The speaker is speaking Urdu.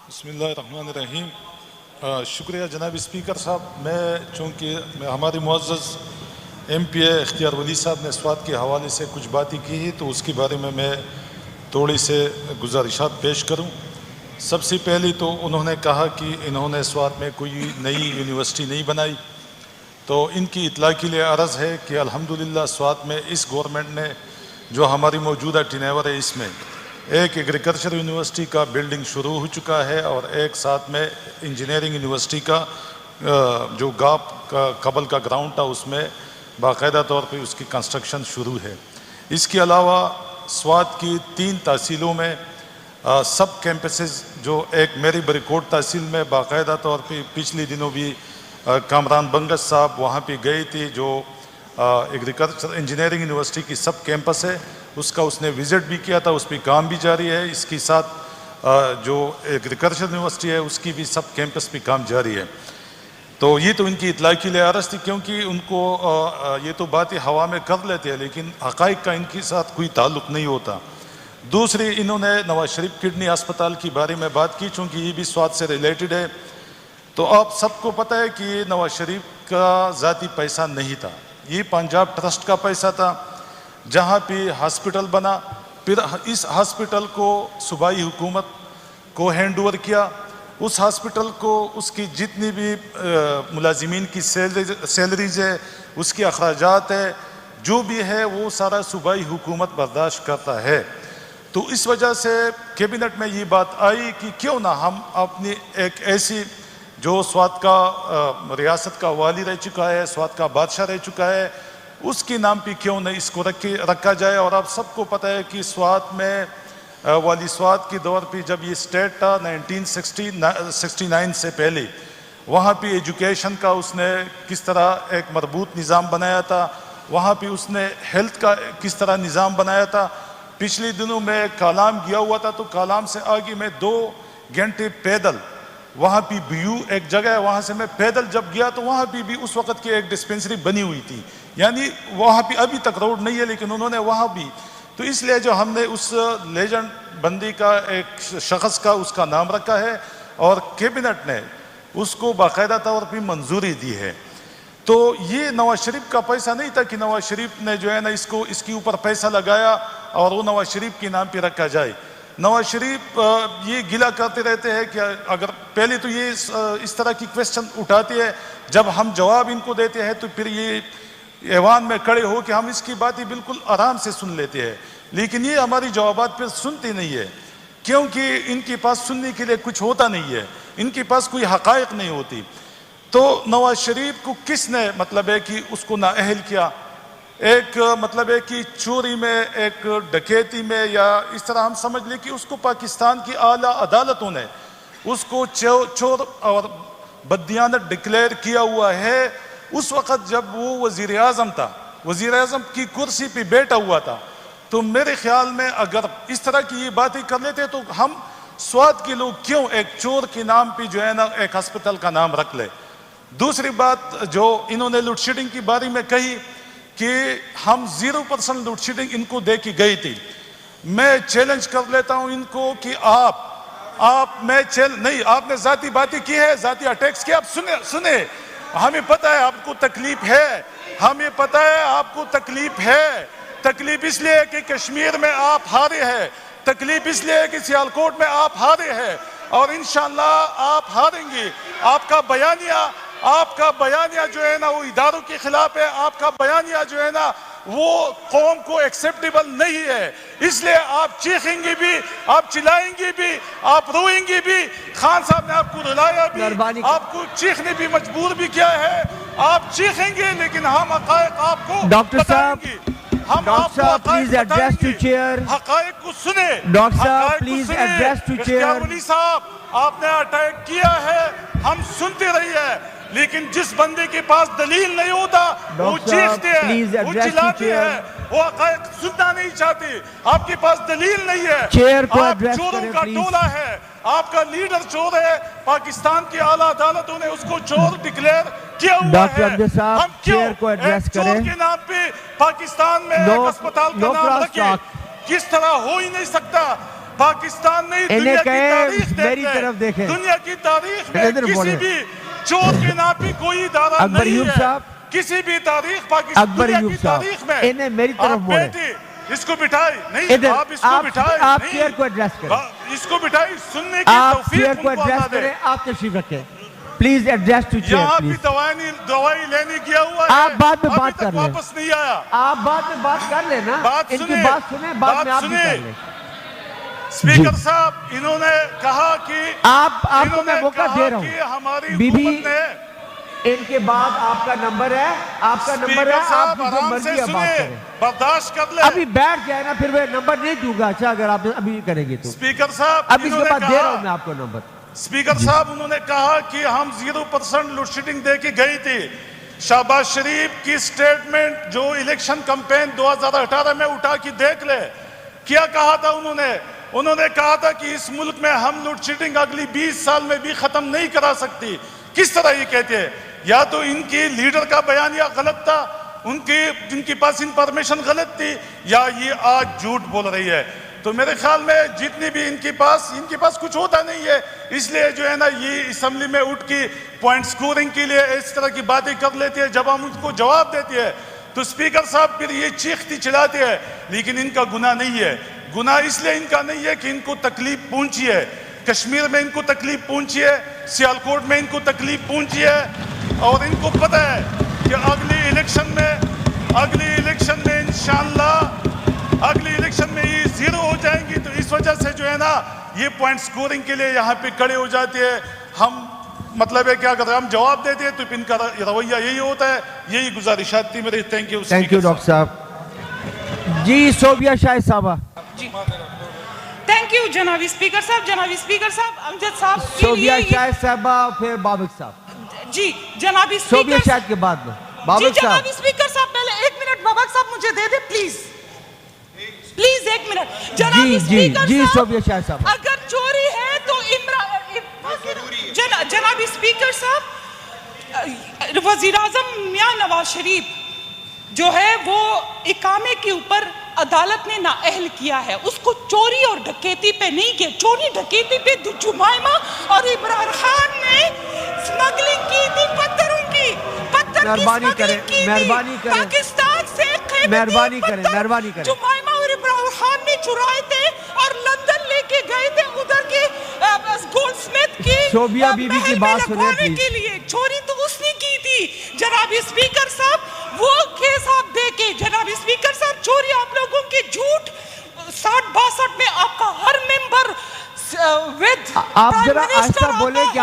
بسم اللہ الرحمن الرحیم۔ شکریہ جناب اسپیکر صاحب۔ چونکہ ہمارے معزز ایم پی اے اختیار ولی صاحب نے سوات کے حوالے سے کچھ باتیں کی ہیں تو اس کے بارے میں تھوڑی سے گزارشات پیش کروں۔ سب سے پہلے تو انہوں نے کہا کہ انہوں نے سوات میں کوئی نئی یونیورسٹی نہیں بنائی، تو ان کی اطلاع کے لیے عرض ہے کہ الحمدللہ سوات میں اس گورنمنٹ نے جو ہماری موجودہ ٹینیور ہے اس میں ایک ایگریکلچر یونیورسٹی کا بلڈنگ شروع ہو چکا ہے اور ایک ساتھ میں انجینئرنگ یونیورسٹی کا جو گاپ کا قبل کا گراؤنڈ تھا اس میں باقاعدہ طور پہ اس کی کنسٹرکشن شروع ہے۔ اس کے علاوہ سوات کی 3 تحصیلوں میں سب کیمپسز جو ایک میری بریکوٹ تحصیل میں باقاعدہ طور پہ پچھلے دنوں بھی کامران بنگس صاحب وہاں پہ گئے تھے، جو ایگریکلچر انجینئرنگ یونیورسٹی کی سب کیمپس ہے اس کا اس نے وزٹ بھی کیا تھا، اس پہ کام بھی جاری ہے۔ اس کے ساتھ جو ایگریکلچر یونیورسٹی ہے اس کی بھی سب کیمپس پہ کام جاری ہے۔ تو یہ تو ان کی اطلاع کے لیے عرض تھی، کیونکہ ان کو یہ تو باتیں ہوا میں کر لیتے ہیں لیکن حقائق کا ان کے ساتھ کوئی تعلق نہیں ہوتا۔ دوسری، انہوں نے نواز شریف کڈنی اسپتال کے بارے میں بات کی، چونکہ یہ بھی سوات سے ریلیٹڈ ہے۔ تو آپ سب کو پتہ ہے کہ یہ نواز شریف کا ذاتی پیسہ نہیں تھا، یہ پنجاب ٹرسٹ کا پیسہ تھا، جہاں پہ ہاسپٹل بنا، پھر اس ہاسپٹل کو صوبائی حکومت کو ہینڈ اوور کیا۔ اس ہاسپٹل کو اس کی جتنی بھی ملازمین کی سیلریز ہے، اس کے اخراجات ہے، جو بھی ہے وہ سارا صوبائی حکومت برداشت کرتا ہے۔ تو اس وجہ سے کیبنٹ میں یہ بات آئی کہ کیوں نہ ہم اپنی ایک ایسی جو سوات کا ریاست کا والی رہ چکا ہے، سوات کا بادشاہ رہ چکا ہے، اس کے نام پہ کیوں نہ اس کو رکھا جائے۔ اور آپ سب کو پتہ ہے کہ سوات میں والی سوات کے دور پہ جب یہ اسٹیٹ تھا 1969 سے پہلے، وہاں پہ ایجوکیشن کا اس نے کس طرح ایک مربوط نظام بنایا تھا، وہاں پہ اس نے ہیلتھ کا کس طرح نظام بنایا تھا۔ پچھلے دنوں میں کالام گیا ہوا تھا، تو کالام سے آگے میں 2 گھنٹے پیدل، وہاں پہ بیو ایک جگہ ہے، وہاں سے میں پیدل جب گیا تو وہاں پہ بھی اس وقت کی ایک ڈسپینسری بنی ہوئی تھی، یعنی وہاں پہ ابھی تک روڈ نہیں ہے لیکن انہوں نے وہاں بھی۔ تو اس لیے جو ہم نے اس لیجنڈ بندی کا ایک شخص کا اس کا نام رکھا ہے اور کیبنٹ نے اس کو باقاعدہ طور پہ منظوری دی ہے۔ تو یہ نواز شریف کا پیسہ نہیں تھا کہ نواز شریف نے جو ہے نا اس کے اوپر پیسہ لگایا اور وہ نواز شریف کے نام پہ رکھا جائے۔ نواز شریف یہ گلہ کرتے رہتے ہیں کہ اگر پہلے تو یہ اس طرح کی کویسچن اٹھاتے ہیں، جب ہم جواب ان کو دیتے ہیں تو پھر یہ ایوان میں کھڑے ہو کہ ہم اس کی باتیں بالکل آرام سے سن لیتے ہیں، لیکن یہ ہماری جوابات پہ سنتے نہیں ہے، کیونکہ ان کے پاس سننے کے لیے کچھ ہوتا نہیں ہے، ان کے پاس کوئی حقائق نہیں ہوتی۔ تو نواز شریف کو کس نے مطلب ہے کہ اس کو نااہل کیا؟ ایک مطلب ہے کہ چوری میں، ایک ڈکیتی میں، یا اس طرح ہم سمجھ لیں کہ اس کو پاکستان کی اعلیٰ عدالتوں نے اس کو چور اور بددیانت ڈکلیئر کیا ہوا ہے اس وقت جب وہ وزیر اعظم تھا، وزیر اعظم کی کرسی پہ بیٹھا ہوا تھا۔ تو میرے خیال میں اگر اس طرح کی یہ باتیں کر لیتے تو ہم سوات کے لوگ کیوں ایک چور کے نام پہ جو ہے نا ایک ہسپتال کا نام رکھ لے۔ دوسری بات جو انہوں نے لوڈ شیڈنگ کی بارے میں کہی کہ ہم 0% لوڈ شیڈنگ ان کو دے کے گئی تھی، میں چیلنج کر لیتا ہوں ان کو کہ نہیں، آپ نے ذاتی باتیں کی ہے، ذاتی اٹیکس کیا، آپ سنیں، ہمیں پتہ ہے آپ کو تکلیف ہے، ہمیں پتہ ہے آپ کو تکلیف ہے، تکلیف اس لیے کہ کشمیر میں آپ ہارے ہیں، تکلیف اس لیے کہ سیالکوٹ میں آپ ہارے ہیں، اور انشاءاللہ آپ ہاریں گے۔ آپ کا بیانیہ جو ہے نا وہ اداروں کے خلاف ہے، آپ کا بیانیہ جو ہے نا وہ قوم کو ایکسیپٹیبل نہیں ہے، اس لیے آپ چیخیں گے بھی، آپ چلائیں گے بھی، آپ روئیں گے بھی۔ خان صاحب نے آپ کو رلایا بھی، آپ کو چیخنے بھی مجبور بھی کیا ہے، آپ چیخیں گے لیکن ہم حقائق آپ کو بتائیں گے، ہم آپ کو حقائق بتائیں گے، حقائق کو سنیں، ڈاکٹر صاحب پلیز ایڈریس ٹو چیئر۔ اختیار ولی صاحب آپ نے اٹیک کیا ہے، ہم سنتے رہی ہے، لیکن جس بندے کے پاس دلیل نہیں ہوتا وہ چیختے ہیں، وہ چلاتے ہیں، وہ حقائق سننا نہیں چاہتے۔ آپ کے پاس دلیل نہیں ہے، آپ چوروں کا ٹولہ ہے، آپ کا لیڈر چور ہے، پاکستان کی اعلیٰ عدالتوں نے اس کو چور ڈکلیئر کیا ہوا ہے۔ ہم کیوں ایک چور کے نام پہ پاکستان میں ایک اسپتال کا نام رکھے؟ کس طرح ہو ہی نہیں سکتا۔ پاکستان نہیں دنیا کی تاریخ دیکھ لیں، دنیا کی تاریخ میں کسی بھی چور کے نام پہ کوئی ادارہ نہیں ہے، کسی بھی تاریخ پاکستان دنیا کی تاریخ میں میری طرف بولے اس کو بٹھائے نہیں، آپ اس کو بٹھائے آپ چیئر کو ایڈریس کریں، اس کو بٹھائے سننے کی آپ توفیق چیئر ان کو کو ایڈریس عطا دے۔ کریں، آپ تشریف رکھیں پلیز ایڈریس ٹو چیئر یہاں بھی پلیز۔ دوائی لینے گیا ہوا ہے، آپ بعد میں ابھی بات کر تک لیں، واپس نہیں آیا۔ آپ بعد میں بات کر لیں نا، بات ان کی سنیں، بات سنیں، بعد میں آپ بھی کر لیں۔ اسپیکر صاحب انہوں نے کہا کہ آپ کو میں موقع دے رہا ہوں، ہماری بی بی حکومت نے، ان کے بعد آپ کا نمبر ہے، آپ کا نمبر ہے، اسپیکر آپ صاحب جو آرام مرضی سے ہے بات سنیں، کریں۔ برداشت کر لیں۔ ابھی بیٹھ جائے نا، پھر میں نمبر نہیں دوں گا، اچھا اگر آپ ابھی کریں گے تو اسپیکر صاحب اب اس انہوں کے نے بعد دے رہا ہوں کہا، میں آپ کو نمبر۔ اسپیکر صاحب انہوں نے کہا کہ ہم 0% لوڈ شیڈنگ دے کے گئی تھی۔ شہباز شریف کی سٹیٹمنٹ جو الیکشن کمپین 2018 میں اٹھا کے دیکھ لے، کیا کہا تھا انہوں نے کہا تھا کہ اس ملک میں ہم لوڈ شیڈنگ اگلی 20 سال میں بھی ختم نہیں کرا سکتی۔ کس طرح یہ کہتے ہیں؟ یا تو ان کی لیڈر کا بیانیہ غلط تھا، ان کے پاس انفارمیشن غلط تھی، یا یہ آج جھوٹ بول رہی ہے۔ تو میرے خیال میں جتنی بھی ان کے پاس کچھ ہوتا نہیں ہے، اس لیے جو ہے نا یہ اسمبلی میں اٹھ کے پوائنٹ سکورنگ کے لیے اس طرح کی باتیں کر لیتے ہیں، جب ہم ان کو جواب دیتے ہیں تو اسپیکر صاحب پھر یہ چیختی چلاتے ہیں، لیکن ان کا گناہ نہیں ہے۔ گناہ اس لیے ان کا نہیں ہے کہ ان کو تکلیف پہنچی ہے، کشمیر میں ان کو تکلیف پہنچی ہے، سیالکوٹ میں ان کو تکلیف پہنچی ہے، اور ان کو پتہ ہے کہ اگلی الیکشن میں انشاءاللہ اگلی الیکشن میں یہ 0 ہو جائیں گی، تو اس وجہ سے جو ہے نا یہ پوائنٹ سکورنگ کے لیے یہاں پہ کھڑے ہو جاتے ہیں۔ ہم مطلب ہے کہ اگر ہم جواب دیتے ہیں تو ان کا رویہ یہی ہوتا ہے۔ یہی گزارشات تھی میری۔ تھینک یو ڈاکٹر صاحب۔ جی صوبیہ شاہد صاحبہ۔ تھینک یو جناب اسپیکر صاحب، جناب اسپیکر صاحب، امجد صاحب کے صوبیہ لیے شاہد صاحبہ، پھر بابک صاحب۔ جی جناب صوبیہ اسپیکر شاہد کے بعد میں جی بابک جناب صاحب۔ اسپیکر صاحب پہلے 1 منٹ بابک صاحب مجھے دے دیں پلیز، پلیز 1 منٹ۔ جناب اسپیکر جی صاحب صوبیہ شاہد صاحبہ۔ اگر چوری ہے تو جناب اسپیکر صاحب وزیراعظم میاں نواز شریف جو ہے وہ اقامے کے اوپر عدالت نے نااہل کیا ہے، اس کو چوری اور ڈکیتی پہ نہیں کیا۔ چوری ڈکیتی پہ جمائمہ اور عمران خان نے سمگلنگ کی تھی، پتھروں کی مہربانی کریں، مہربانی کریں، پاکستان سے مہربانی کریں، مہربانی کریں۔ جمائمہ اور عمران خان نے چرائے تھے اور لندن لے کے گئے تھے ادھر کے گولڈ سمتھ کی شوبیہ بی بی کی بات سنیں پلیز۔ کے لیے چوری تو اس نے کی تھی جناب اسپیکر صاحب، وہ کیس آپ دے کے جناب اسپیکر صاحب چوری آپ لوگوں کے جھوٹ 60-62 میں آپ کا ہر ممبر آپ ذرا آہستہ بولیں کہ